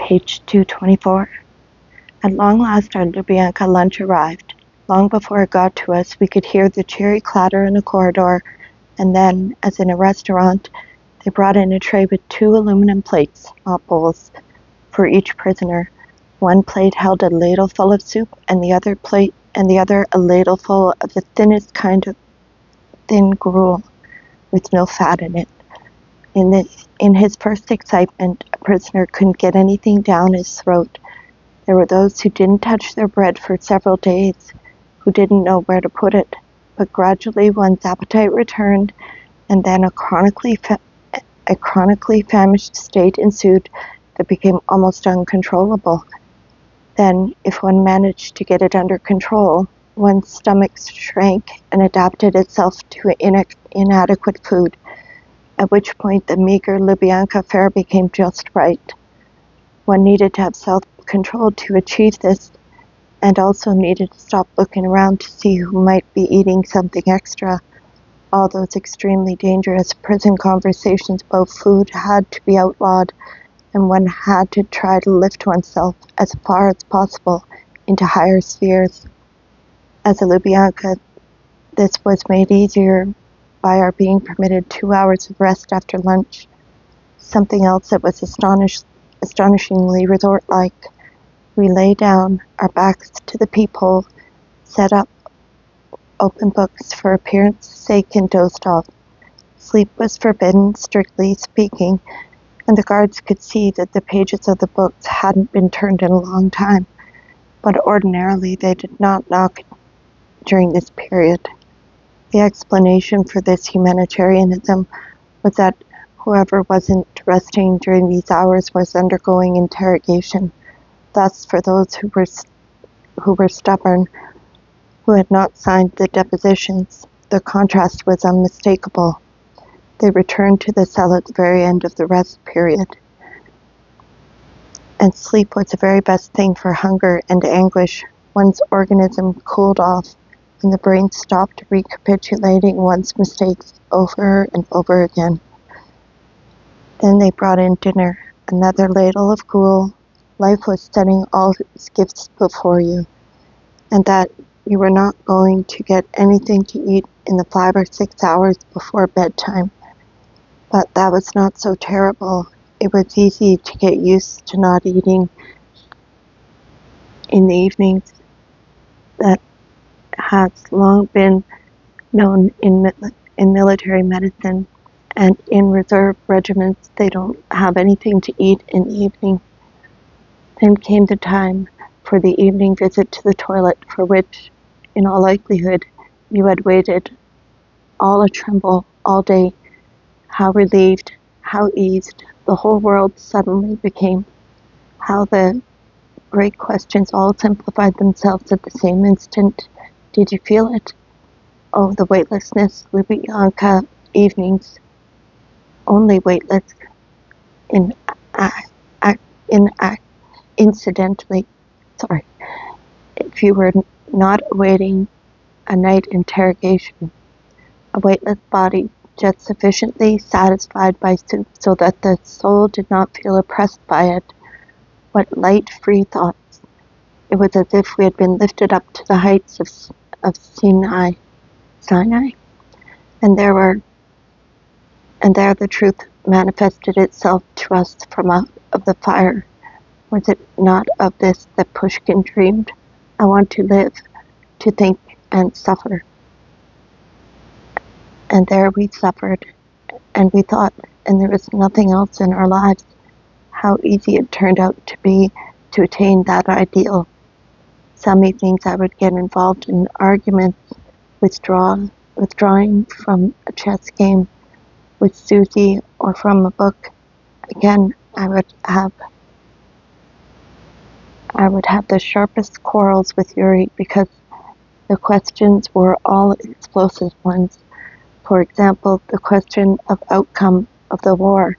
Page 224. At long last our Lubyanka lunch arrived. Long before it got to us, we could hear the cheery clatter in the corridor, and then, as in a restaurant, they brought in a tray with 2 aluminum plates, not bowls, for each prisoner. One plate held a ladle full of soup, and the other a ladle full of the thinnest kind of thin gruel, with no fat in it. In his first excitement, a prisoner couldn't get anything down his throat. There were those who didn't touch their bread for several days, who didn't know where to put it, but gradually one's appetite returned, and then a chronically famished state ensued that became almost uncontrollable. Then, if one managed to get it under control, one's stomach shrank and adapted itself to inadequate food, at which point the meager Lubyanka fare became just right. One needed to have self-control to achieve this, and also needed to stop looking around to see who might be eating something extra. All those extremely dangerous prison conversations about food had to be outlawed, and one had to try to lift oneself as far as possible into higher spheres. As a Lubyanka, this was made easier by our being permitted 2 hours of rest after lunch. Something else that was astonishingly resort-like. We lay down, our backs to the peephole, set up open books for appearance's sake, and dozed off. Sleep was forbidden, strictly speaking, and the guards could see that the pages of the books hadn't been turned in a long time, but ordinarily they did not knock during this period. The explanation for this humanitarianism was that whoever wasn't resting during these hours was undergoing interrogation. Thus, for those who were stubborn, who had not signed the depositions, the contrast was unmistakable. They returned to the cell at the very end of the rest period. And sleep was the very best thing for hunger and anguish. One's organism cooled off, and the brain stopped recapitulating one's mistakes over and over again. Then they brought in dinner, another ladle of gruel. Life was setting all its gifts before you, and that you were not going to get anything to eat in the 5 or 6 hours before bedtime. But that was not so terrible. It was easy to get used to not eating in the evenings. That has long been known in military medicine, and in reserve regiments they don't have anything to eat in the evening. Then came the time for the evening visit to the toilet, for which, in all likelihood, you had waited all a tremble all day. How relieved, how eased, the whole world suddenly became. How the great questions all simplified themselves at the same instant. Did you feel it? Oh, the weightlessness, Lubyanka evenings, only weightless incidentally. Sorry. If you were not awaiting a night interrogation, a weightless body just sufficiently satisfied by soup so that the soul did not feel oppressed by it. What light, free thoughts. It was as if we had been lifted up to the heights of Sinai. And there the truth manifested itself to us from out of the fire. Was it not of this that Pushkin dreamed? I want to live, to think and suffer. And there we suffered, and we thought, and there was nothing else in our lives. How easy it turned out to be to attain that ideal. Some evenings I would get involved in arguments, withdrawing from a chess game with Susie or from a book. Again, I would have the sharpest quarrels with Yuri because the questions were all explosive ones. For example, the question of outcome of the war.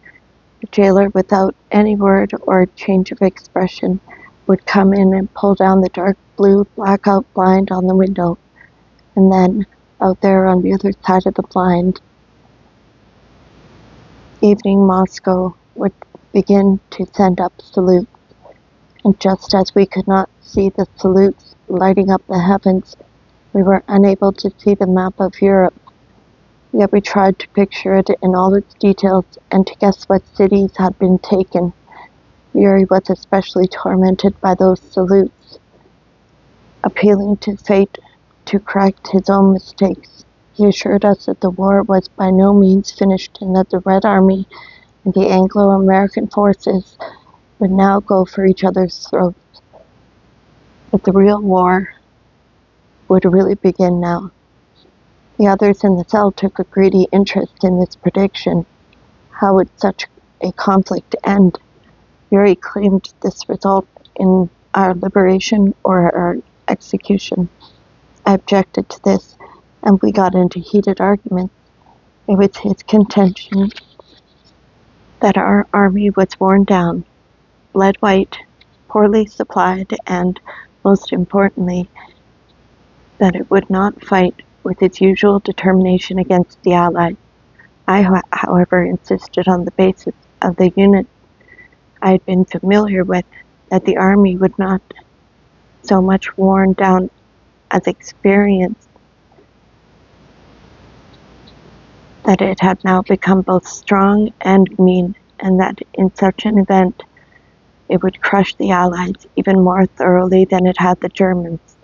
The jailer, without any word or change of expression, would come in and pull down the dark blue blackout blind on the window. And then, out there on the other side of the blind, evening Moscow would begin to send up salutes. And just as we could not see the salutes lighting up the heavens, we were unable to see the map of Europe. Yet we tried to picture it in all its details and to guess what cities had been taken. Yuri was especially tormented by those salutes, appealing to fate to correct his own mistakes. He assured us that the war was by no means finished and that the Red Army and the Anglo-American forces would now go for each other's throats. But the real war would really begin now. The others in the cell took a greedy interest in this prediction. How would such a conflict end? Yuri claimed this result in our liberation or our execution. I objected to this, and we got into heated arguments. It was his contention that our army was worn down, bled white, poorly supplied, and, most importantly, that it would not fight with its usual determination against the Allies. I, however, insisted on the basis of the unit I had been familiar with, that the army would not so much worn down as experienced, that it had now become both strong and mean, and that in such an event it would crush the Allies even more thoroughly than it had the Germans.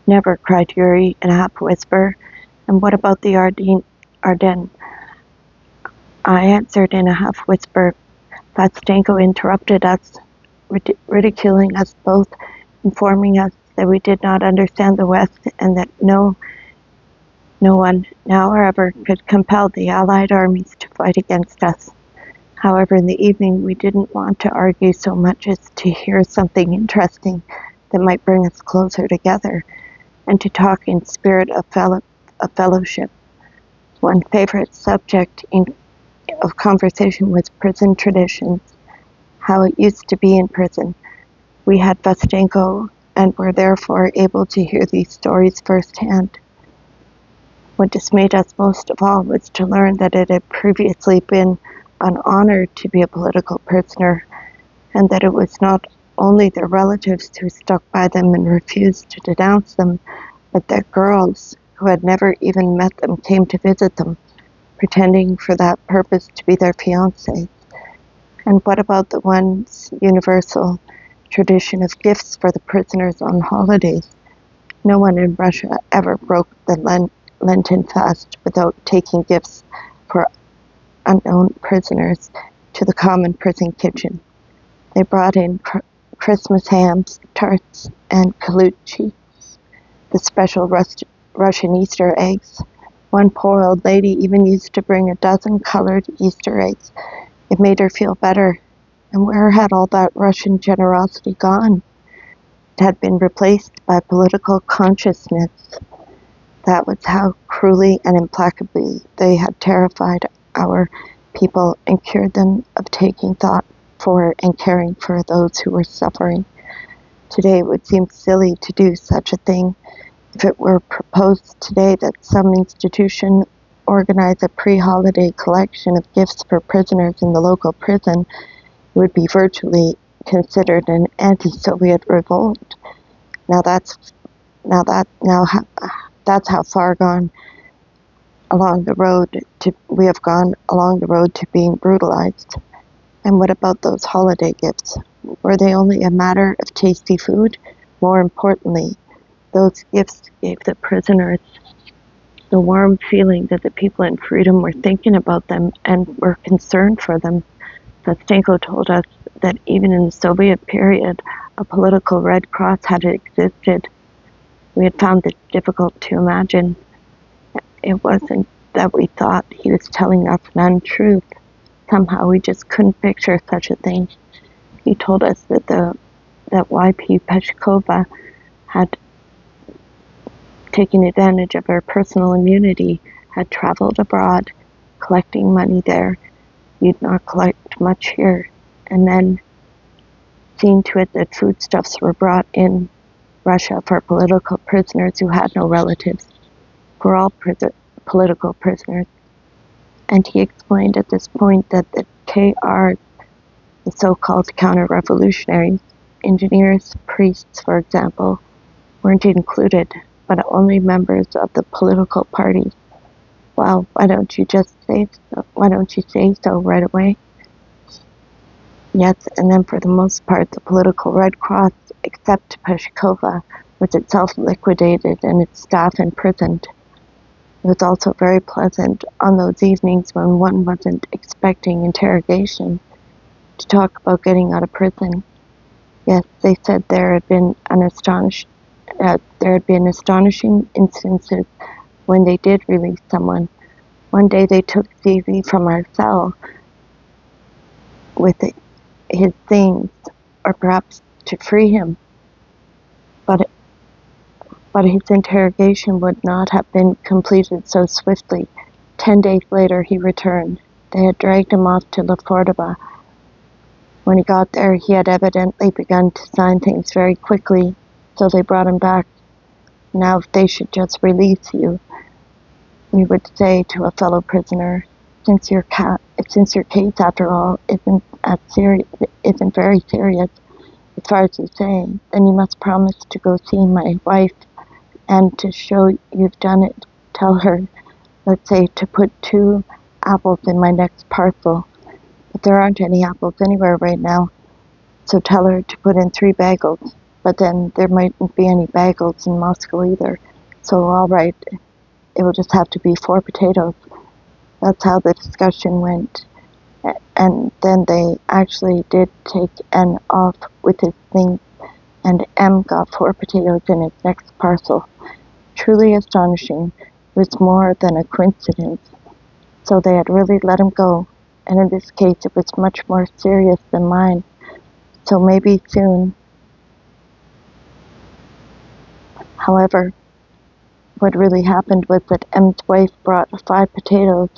Never, cried Yuri in a half-whisper. And what about the Ardennes? I answered in a half-whisper. Vastenko interrupted us, ridiculing us both, informing us that we did not understand the West and that no one, now or ever, could compel the Allied armies to fight against us. However, in the evening we didn't want to argue so much as to hear something interesting that might bring us closer together, and to talk in spirit of fellowship. One favorite subject of conversation was prison traditions, how it used to be in prison. We had Vastenko and were therefore able to hear these stories firsthand. What dismayed us most of all was to learn that it had previously been an honor to be a political prisoner, and that it was not only their relatives who stuck by them and refused to denounce them, but that girls who had never even met them came to visit them, pretending for that purpose to be their fiancés. And what about the once universal tradition of gifts for the prisoners on holidays? No one in Russia ever broke the Lenten fast without taking gifts for unknown prisoners to the common prison kitchen. They brought in Christmas hams, tarts, and kaluchi, the special Russian Easter eggs. One poor old lady even used to bring a dozen colored Easter eggs. It made her feel better. And where had all that Russian generosity gone? It had been replaced by political consciousness. That was how cruelly and implacably they had terrified our people and cured them of taking thought for and caring for those who were suffering. Today it would seem silly to do such a thing. If it were proposed today that some institution organize a pre-holiday collection of gifts for prisoners in the local prison, it would be virtually considered an anti-Soviet revolt. That's how far gone along the road we have gone along the road to being brutalized. And what about those holiday gifts? Were they only a matter of tasty food? More importantly, those gifts gave the prisoners the warm feeling that the people in freedom were thinking about them and were concerned for them. Vastenko told us that even in the Soviet period, a political Red Cross had existed. We had found it difficult to imagine. It wasn't that we thought he was telling us an untruth. Somehow we just couldn't picture such a thing. He told us that Y.P. Peshkova had taken advantage of her personal immunity, had traveled abroad, collecting money there. You'd not collect much here, and then seen to it that foodstuffs were brought in Russia for political prisoners who had no relatives. We're all political prisoners. And he explained at this point that the KR, the so-called counter-revolutionaries, engineers, priests, for example, weren't included, but only members of the political parties. Well, why don't you say so right away? Yes, and then for the most part, the political Red Cross, except Ch.5, was itself liquidated and its staff imprisoned. It was also very pleasant on those evenings when one wasn't expecting interrogation to talk about getting out of prison. Yes, they said there had been astonishing instances when they did release someone. One day they took Stevie from our cell with his things, or perhaps to free him, but his interrogation would not have been completed so swiftly. 10 days later he returned. They had dragged him off to La Cordova. When he got there, he had evidently begun to sign things very quickly, so they brought him back. Now they should just release you, we would say to a fellow prisoner, since your case, after all, isn't very serious, as far as you say, then you must promise to go see my wife, and to show you've done it, tell her, let's say, to put 2 apples in my next parcel. But there aren't any apples anywhere right now, so tell her to put in 3 bagels. But then there mightn't be any bagels in Moscow either, so all right, it will just have to be 4 potatoes. That's how the discussion went. And then they actually did take N off with his things, and M got 4 potatoes in his next parcel. Truly astonishing. It was more than a coincidence. So they had really let him go, and in this case it was much more serious than mine. So maybe soon. However, what really happened was that M's wife brought 5 potatoes,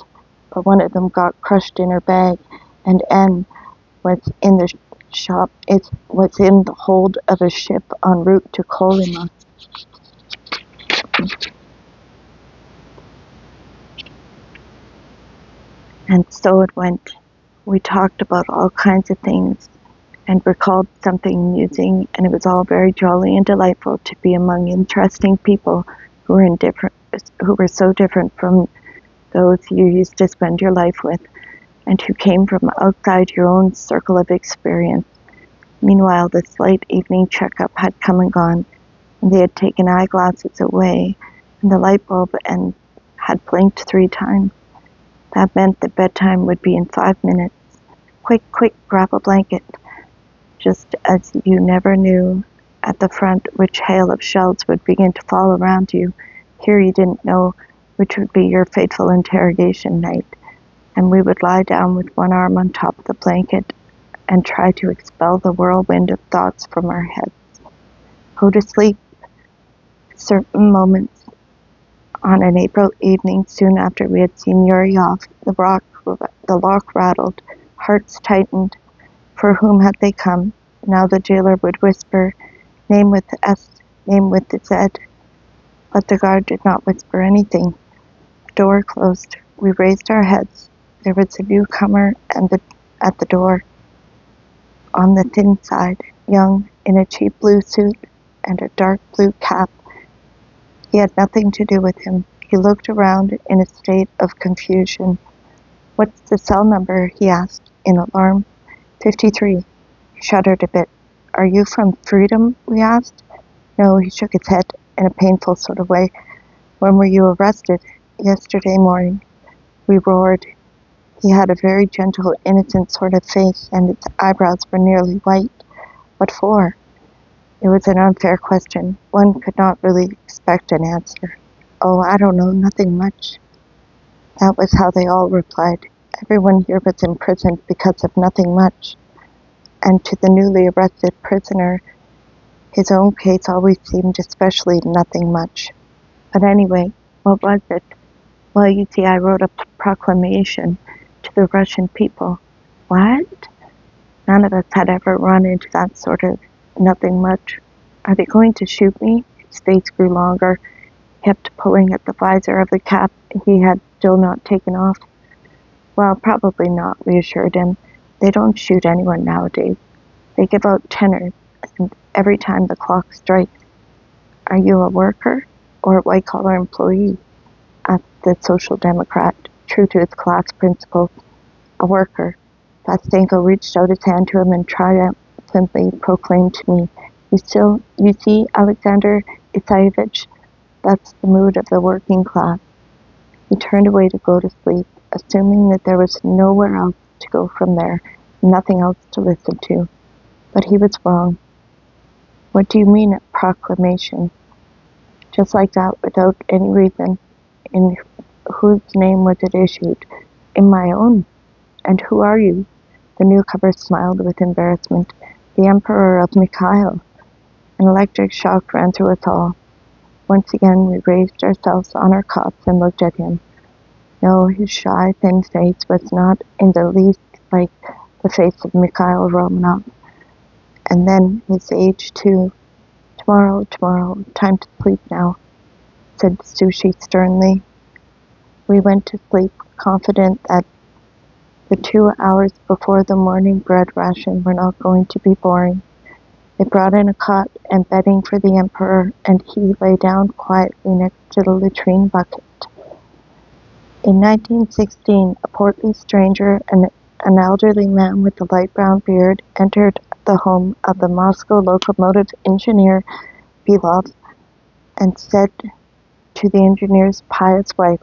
but one of them got crushed in her bag, and N was in the hold of a ship en route to Kolyma. And so it went. We talked about all kinds of things and recalled something amusing, and it was all very jolly and delightful to be among interesting people who were so different from those you used to spend your life with, and who came from outside your own circle of experience. Meanwhile, the slight evening checkup had come and gone, and they had taken eyeglasses away, and the light bulb had blinked 3 times. That meant that bedtime would be in 5 minutes. Quick, quick, grab a blanket. Just as you never knew at the front which hail of shells would begin to fall around you, here you didn't know which would be your fateful interrogation night, and we would lie down with one arm on top of the blanket and try to expel the whirlwind of thoughts from our heads. Go to sleep. Certain moments on an April evening soon after we had seen Yuri off, the lock rattled, hearts tightened. For whom had they come? Now the jailer would whisper, name with the S, name with the Z. But the guard did not whisper anything. The door closed. We raised our heads. There was a newcomer at the door. On the thin side, young, in a cheap blue suit and a dark blue cap. He had nothing to do with him. He looked around in a state of confusion. What's the cell number? He asked, in alarm. 53. He shuddered a bit. Are you from Freedom? We asked. No, he shook his head in a painful sort of way. When were you arrested? Yesterday morning. We roared. He had a very gentle, innocent sort of face, and its eyebrows were nearly white. What for? It was an unfair question. One could not really expect an answer. Oh, I don't know, nothing much. That was how they all replied. Everyone here was imprisoned because of nothing much. And to the newly arrested prisoner, his own case always seemed especially nothing much. But anyway, what was it? Well, you see, I wrote a proclamation to the Russian people. What? None of us had ever run into that sort of nothing much. Are they going to shoot me? His face grew longer. He kept pulling at the visor of the cap he had still not taken off. Well, probably not, we assured him. They don't shoot anyone nowadays. They give out tenors. and every time the clock strikes, "Are you a worker or a white-collar employee?" asked the Social Democrat, true to his class principles. "A worker." Vastenko reached out his hand to him and triumphantly proclaimed to me, You see, Alexander Isaievich, that's the mood of the working class." He turned away to go to sleep, assuming that there was nowhere else to go from there, nothing else to listen to. But he was wrong. "What do you mean, a proclamation?" Just like that, without any reason. "In whose name was it issued?" "In my own." "And who are you?" The newcomer smiled with embarrassment. "The Emperor of Mikhail." An electric shock ran through us all. Once again we raised ourselves on our cots and looked at him. No, his shy, thin face was not in the least like the face of Mikhail Romanov. And then his age, too. Tomorrow, time to sleep now," said Sushi sternly. We went to sleep, confident that the 2 hours before the morning bread ration were not going to be boring. They brought in a cot and bedding for the Emperor, and he lay down quietly next to the latrine bucket. In 1916, a portly stranger, an elderly man with a light brown beard, entered the home of the Moscow locomotive engineer Belov and said to the engineer's pious wife,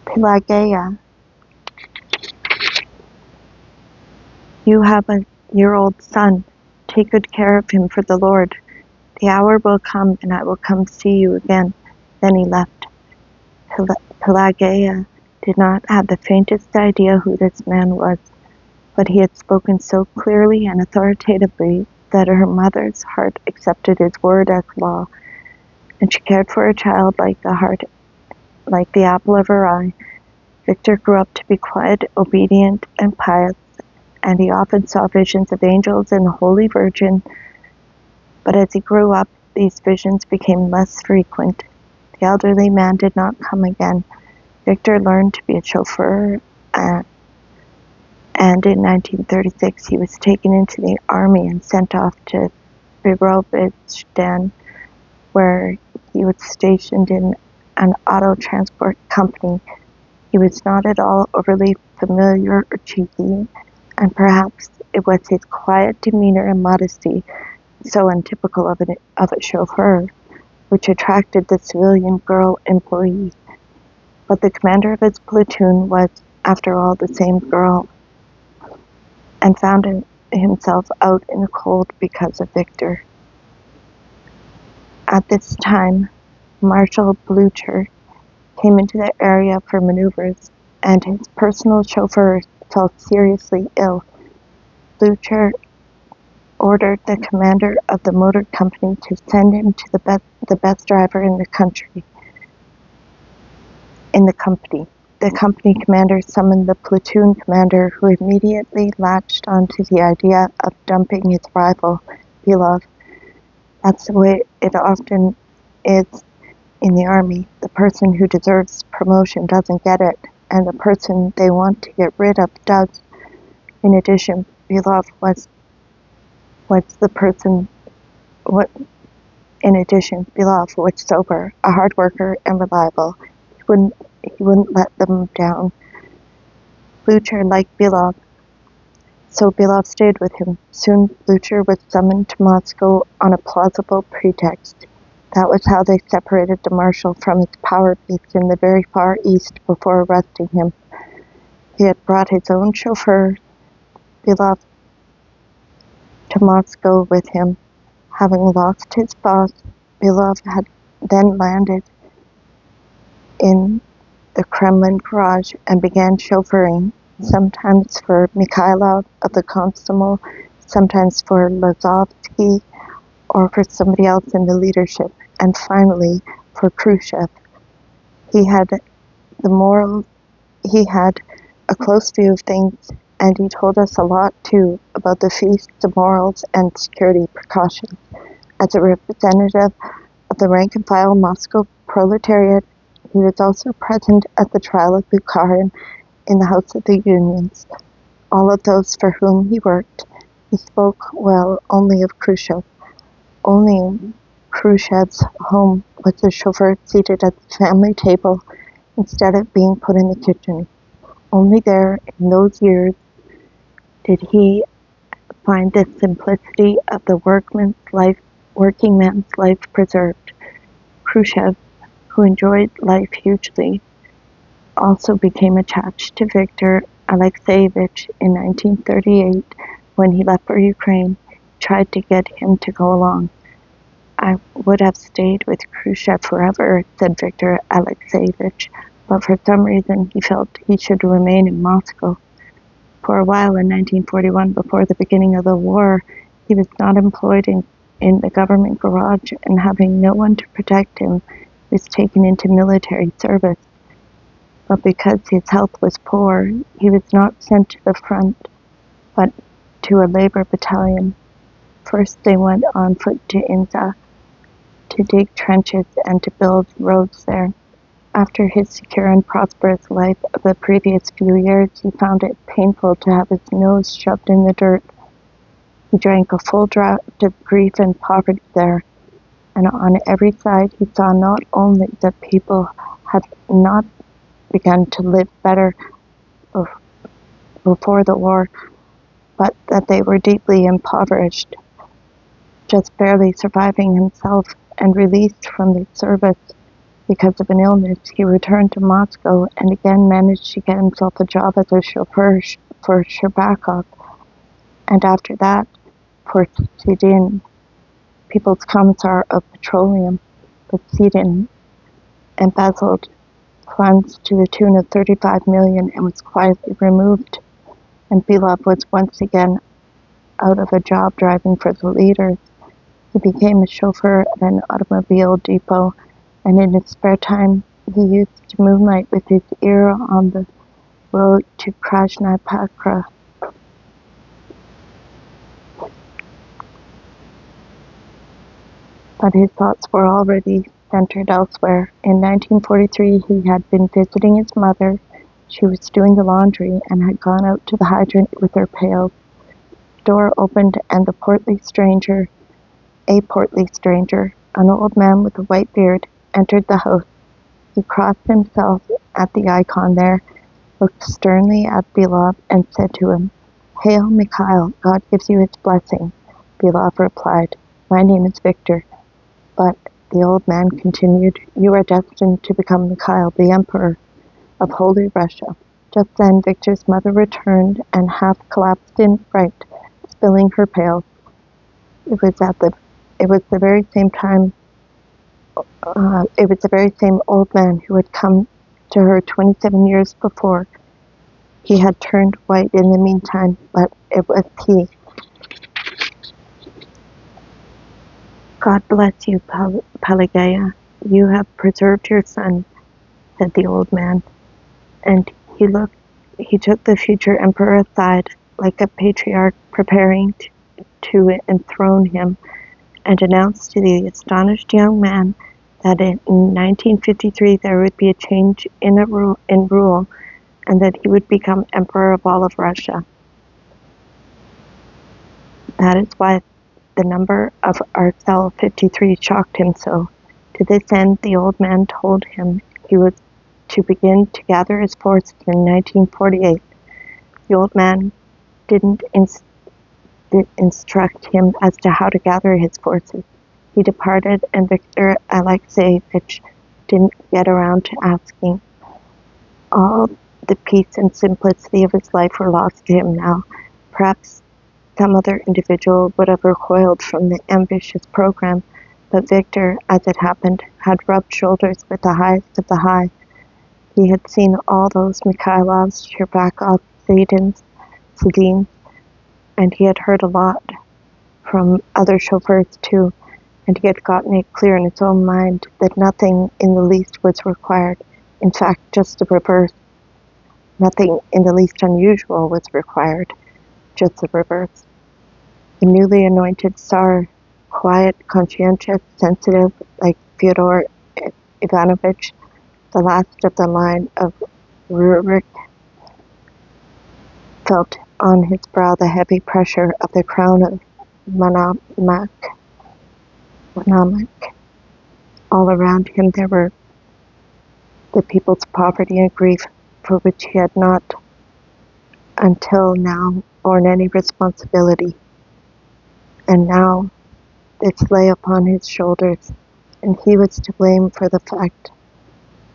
"Pelageya, you have a year-old son. Take good care of him for the Lord. The hour will come and I will come see you again." Then he left. Pelageya did not have the faintest idea who this man was, but he had spoken so clearly and authoritatively that her mother's heart accepted his word as law, and she cared for her child like the apple of her eye. Victor grew up to be quiet, obedient, and pious, and he often saw visions of angels and the Holy Virgin. But as he grew up, these visions became less frequent. The elderly man did not come again. Victor learned to be a chauffeur, and in 1936 he was taken into the army and sent off to Birobidzhan, where he was stationed in an auto transport company. He was not at all overly familiar or cheeky, and perhaps it was his quiet demeanor and modesty, so untypical of a chauffeur, which attracted the civilian girl employee. But the commander of his platoon was, after all, the same girl, and found himself out in the cold because of Victor. At this time, Marshal Blucher came into the area for maneuvers, and his personal chauffeur fell seriously ill. Blucher ordered the commander of the motor company to send him to the best driver in the company. The company commander summoned the platoon commander, who immediately latched onto the idea of dumping his rival, Belov. That's the way it often is in the army. The person who deserves promotion doesn't get it, and the person they want to get rid of does. In addition, Belov was sober, a hard worker, and reliable. He wouldn't let them down. Blucher liked Belov, so Belov stayed with him. Soon Blucher was summoned to Moscow on a plausible pretext. That was how they separated the marshal from his power base in the very far east before arresting him. He had brought his own chauffeur, Belov, to Moscow with him. Having lost his boss, Belov had then landed in the Kremlin garage and began chauffeuring, sometimes for Mikhailov of the Komsomol, sometimes for Lazovsky, or for somebody else in the leadership, and finally for Khrushchev. He had a close view of things, and he told us a lot too about the feasts, the morals, and security precautions. As a representative of the rank-and-file Moscow proletariat, he was also present at the trial of Bukharin in the House of the Unions. All of those for whom he worked He spoke well only of Khrushchev. Only Khrushchev's home was the chauffeur seated at the family table instead of being put in the kitchen. Only there, in those years, did he find the simplicity of the working man's life preserved. Khrushchev, who enjoyed life hugely, also became attached to Viktor Alexeyevich in 1938 when he left for Ukraine. He tried to get him to go along. I would have stayed with Khrushchev forever, said Viktor Alexeyevich, but for some reason he felt he should remain in Moscow. For a while in 1941, before the beginning of the war, he was not employed in the government garage, and having no one to protect him, he was taken into military service. But because his health was poor, he was not sent to the front, but to a labor battalion. First they went on foot to Iine to dig trenches and to build roads there. After his secure and prosperous life of the previous few years, he found it painful to have his nose shoved in the dirt. He drank a full draught of grief and poverty there, and on every side he saw not only that people had not begun to live better before the war, but that they were deeply impoverished, just barely surviving himself, and released from the service because of an illness. He returned to Moscow and again managed to get himself a job as a chauffeur for Ch.5, and after that for Iine, People's Commissar of Petroleum. But Iine embezzled funds to the tune of 35 million and was quietly removed, and Belov was once again out of a job driving for the leaders. He became a chauffeur at an automobile depot, and in his spare time he used to moonlight with his ear on the road to Krasnoyarsk. But his thoughts were already centered elsewhere. In 1943 he had been visiting his mother. She was doing the laundry and had gone out to the hydrant with her pails. The door opened and a portly stranger, an old man with a white beard, entered the house. He crossed himself at the icon there, looked sternly at Belov, and said to him, "Hail, Mikhail, God gives you his blessing." Belov replied, "My name is Viktor." But the old man continued, "You are destined to become Mikhail, the Emperor of Holy Russia." Just then Viktor's mother returned and half collapsed in fright, spilling her pails. It was the very same old man who had come to her 27 years before. He had turned white in the meantime, but it was he. "God bless you, Pelageya. You have preserved your son," said the old man, and he took the future emperor aside, like a patriarch preparing to enthrone him, and announced to the astonished young man that in 1953 there would be a change in rule, and that he would become emperor of all of Russia. That is why the number of our cell 53 shocked him so. To this end, the old man told him he was to begin to gather his forces in 1948. The old man didn't instruct him as to how to gather his forces. He departed, and Viktor Alexeyevich didn't get around to asking. All the peace and simplicity of his life were lost to him now. Perhaps some other individual would have recoiled from the ambitious program, but Viktor, as it happened, had rubbed shoulders with the highest of the high. He had seen all those Mikhailovs, Ch.5, Sedins, and he had heard a lot from other chauffeurs too, and he had gotten it clear in his own mind that nothing in the least was required. In fact, just the reverse. Nothing in the least unusual was required, just the reverse. The newly anointed Tsar, quiet, conscientious, sensitive, like Fyodor Ivanovich, the last of the line of Rurik, felt on his brow the heavy pressure of the crown of Monamak. All around him there were the people's poverty and grief for which he had not until now borne any responsibility. And now this lay upon his shoulders, and he was to blame for the fact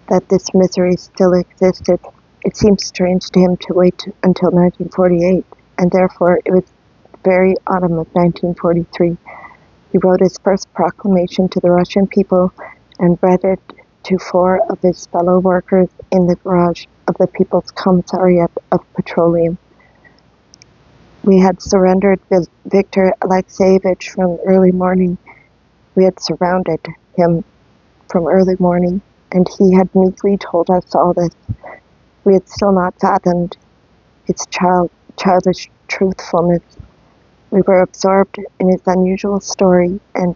that this misery still existed. It seemed strange to him to wait until 1948, and therefore it was the very autumn of 1943. He wrote his first proclamation to the Russian people and read it to 4 of his fellow workers in the garage of the People's Commissariat of Petroleum. We had surrendered Viktor Alexeyevich from early morning. We had surrounded him from early morning, and he had meekly told us all this. We had still not fathomed his childish truthfulness. We were absorbed in his unusual story, and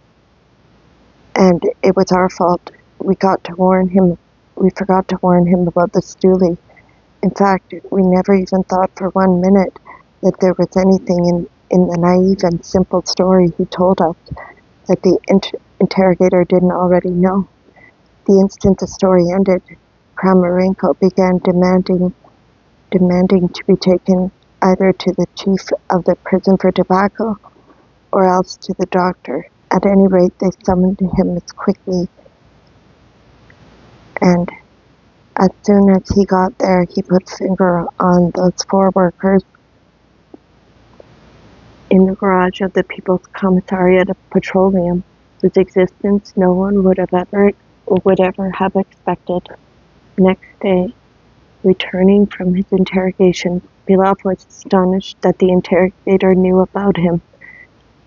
it was our fault. We forgot to warn him about the stoolie. In fact, we never even thought for 1 minute that there was anything in the naive and simple story he told us that the interrogator didn't already know. The instant the story ended, Kramarenko began demanding to be taken either to the chief of the prison for tobacco or else to the doctor. At any rate, they summoned him as quickly, and as soon as he got there, he put finger on those 4 workers in the garage of the People's Commissariat of Petroleum, whose existence no one would ever have expected. Next day, returning from his interrogation, Belov was astonished that the interrogator knew about him,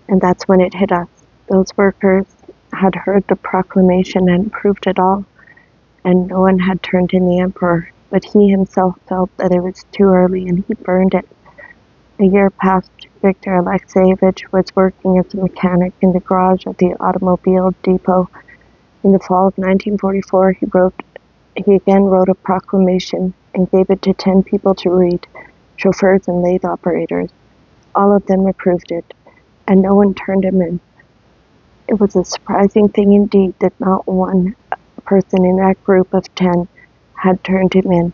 and that's when it hit us. Those workers had heard the proclamation and proved it all, and no one had turned in the emperor, but he himself felt that it was too early, and he burned it. A year passed. Viktor Alexeyevich was working as a mechanic in the garage of the automobile depot. In the fall of 1944, he again wrote a proclamation and gave it to 10 people to read, chauffeurs and lathe operators. All of them approved it, and no one turned him in. It was a surprising thing indeed that not one person in that group of 10 had turned him in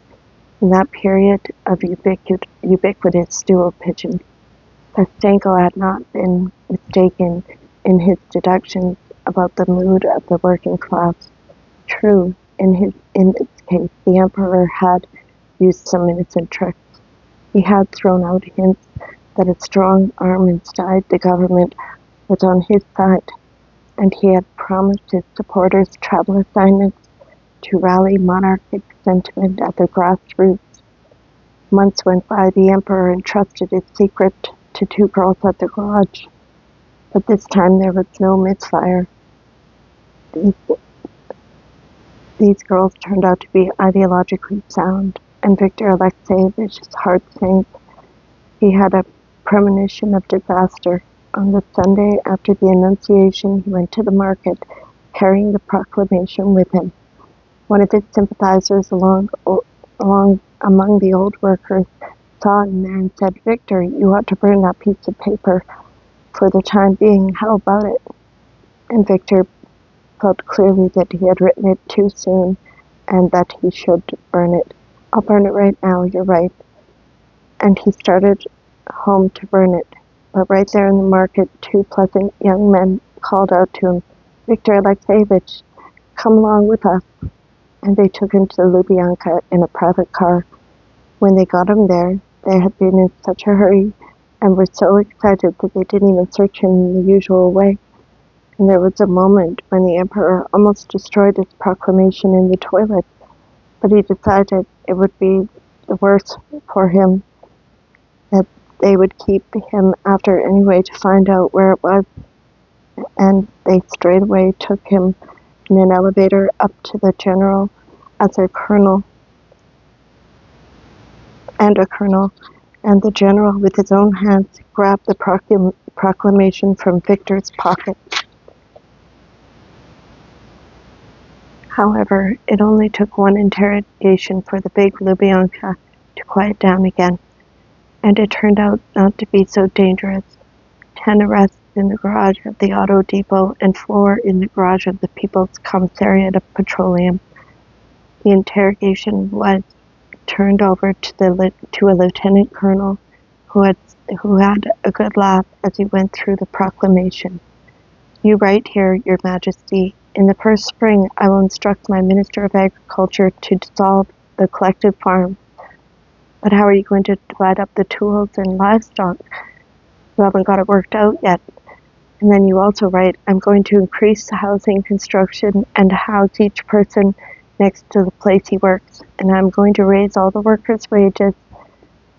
that period of ubiquitous stool pigeons. Kostenko had not been mistaken in his deductions about the mood of the working class. True, in this case, the emperor had used some innocent tricks. He had thrown out hints that a strong arm inside the government was on his side, and he had promised his supporters travel assignments to rally monarchic sentiment at the grassroots. Months went by. The emperor entrusted his secret to 2 girls at the garage, but this time there was no misfire. These girls turned out to be ideologically sound, and Viktor Alexeyevich's heart sank. He had a premonition of disaster. On the Sunday after the Annunciation, he went to the market, carrying the proclamation with him. One of his sympathizers among the old workers saw him there and said, "Victor, you ought to burn that piece of paper for the time being. How about it?" And Victor felt clearly that he had written it too soon and that he should burn it. "I'll burn it right now, you're right." And he started home to burn it. But right there in the market, 2 pleasant young men called out to him, "Viktor Alexeyevich, come along with us." And they took him to Lubyanka in a private car. When they got him there, they had been in such a hurry and were so excited that they didn't even search him in the usual way. And there was a moment when the emperor almost destroyed his proclamation in the toilet, but he decided it would be the worse for him that they would keep him after anyway to find out where it was, and they straightaway took him in an elevator up to the general as a colonel, and the general with his own hands grabbed the proclamation from Victor's pocket. However, it only took one interrogation for the big Lubyanka to quiet down again, and it turned out not to be so dangerous. 10 arrests in the garage of the auto depot and 4 in the garage of the People's Commissariat of Petroleum. The interrogation was turned over to a lieutenant colonel who had a good laugh as he went through the proclamation. You write here, Your Majesty, in the first spring I will instruct my Minister of Agriculture to dissolve the collective farm. But how are you going to divide up the tools and livestock? You haven't got it worked out yet. And then you also write, I'm going to increase the housing construction and house each person next to the place he works. And I'm going to raise all the workers' wages.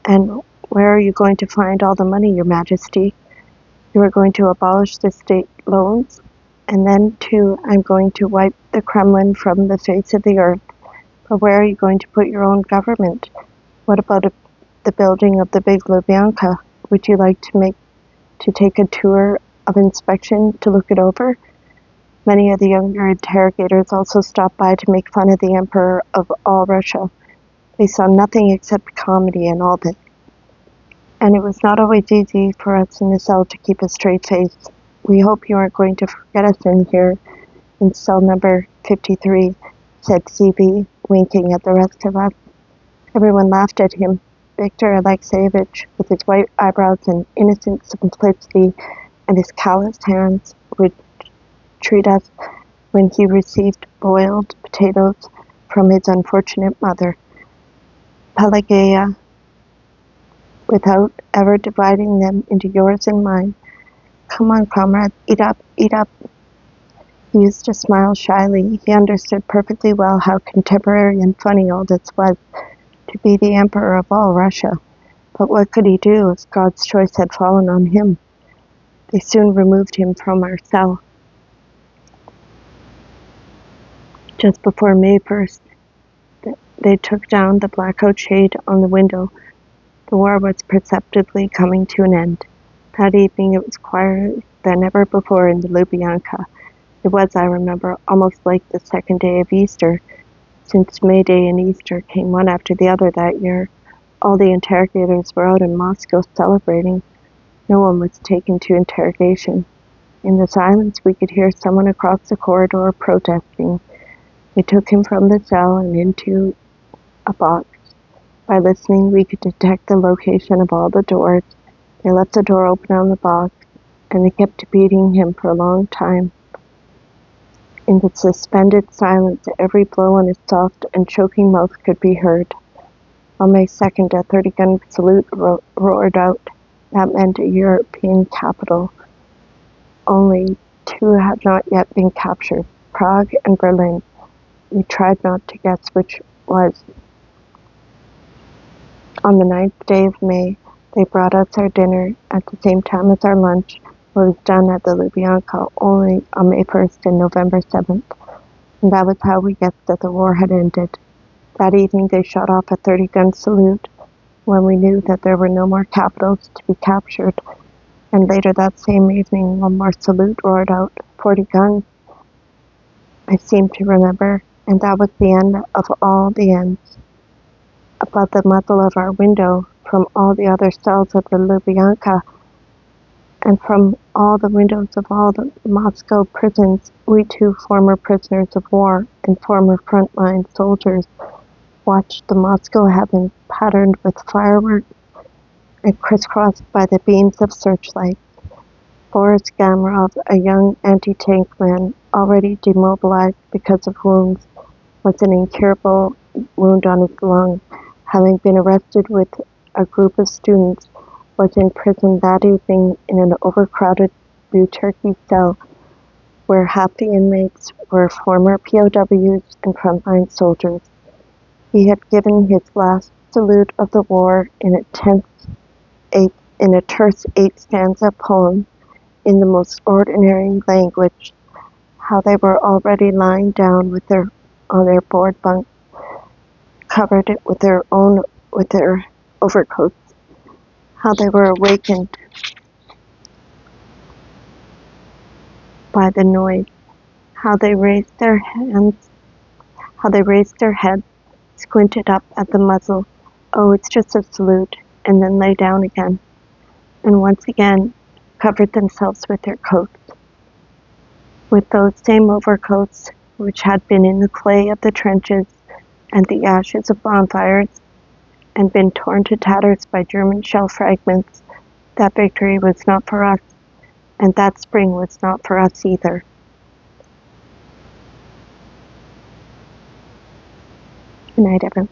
And where are you going to find all the money, Your Majesty? You are going to abolish the state loans. And then, too, I'm going to wipe the Kremlin from the face of the earth. But where are you going to put your own government? What about the building of the big Lubyanka? Would you like to take a tour of inspection to look it over? Many of the younger interrogators also stopped by to make fun of the Emperor of all Russia. They saw nothing except comedy in all this. And it was not always easy for us in the cell to keep a straight face. We hope you aren't going to forget us in here, in cell number 53, said CB, winking at the rest of us. Everyone laughed at him. Viktor Alexeyevich, with his white eyebrows and innocent simplicity, and his calloused hands, would treat us when he received boiled potatoes from his unfortunate mother, Pelageya, without ever dividing them into yours and mine. Come on, comrades, eat up, eat up. He used to smile shyly. He understood perfectly well how contemporary and funny all this was, to be the Emperor of all Russia. But what could he do if God's choice had fallen on him? They soon removed him from our cell. Just before May 1st, they took down the blackout shade on the window. The war was perceptibly coming to an end. That evening it was quieter than ever before in the Lubyanka. It was, I remember, almost like the second day of Easter, since May Day and Easter came one after the other that year. All the interrogators were out in Moscow celebrating. No one was taken to interrogation. In the silence we could hear someone across the corridor protesting. They took him from the cell and into a box. By listening, we could detect the location of all the doors. They left the door open on the box, and they kept beating him for a long time. In the suspended silence, every blow on his soft and choking mouth could be heard. On May 2nd, a 30-gun salute roared out. That meant a European capital. Only 2 had not yet been captured, Prague and Berlin. We tried not to guess which was. On the 9th day of May, they brought us our dinner at the same time as our lunch. It was done at the Lubyanka only on May 1st and November 7th. And that was how we guessed that the war had ended. That evening they shot off a 30-gun salute when we knew that there were no more capitals to be captured. And later that same evening, one more salute roared out, 40 guns. I seem to remember, and that was the end of all the ends. Above the muzzle of our window, from all the other cells of the Lubyanka, and from all the windows of all the Moscow prisons, we 2 former prisoners of war and former frontline soldiers watched the Moscow heavens patterned with fireworks and crisscrossed by the beams of searchlights. Boris Gamrov, a young anti-tank man already demobilized because of wounds, with an incurable wound on his lung, having been arrested with a group of students, was in prison that evening in an overcrowded Blue Turkey cell where half the inmates were former POWs and frontline soldiers. He had given his last salute of the war in a terse 8-stanza poem in the most ordinary language. How they were already lying down on their board bunks, covered with their overcoats. How they were awakened by the noise. How they raised their heads, squinted up at the muzzle. Oh, it's just a salute, and then lay down again, and once again covered themselves with their coats, with those same overcoats which had been in the clay of the trenches and the ashes of bonfires, and been torn to tatters by German shell fragments. That victory was not for us, and that spring was not for us either. Good night, everyone.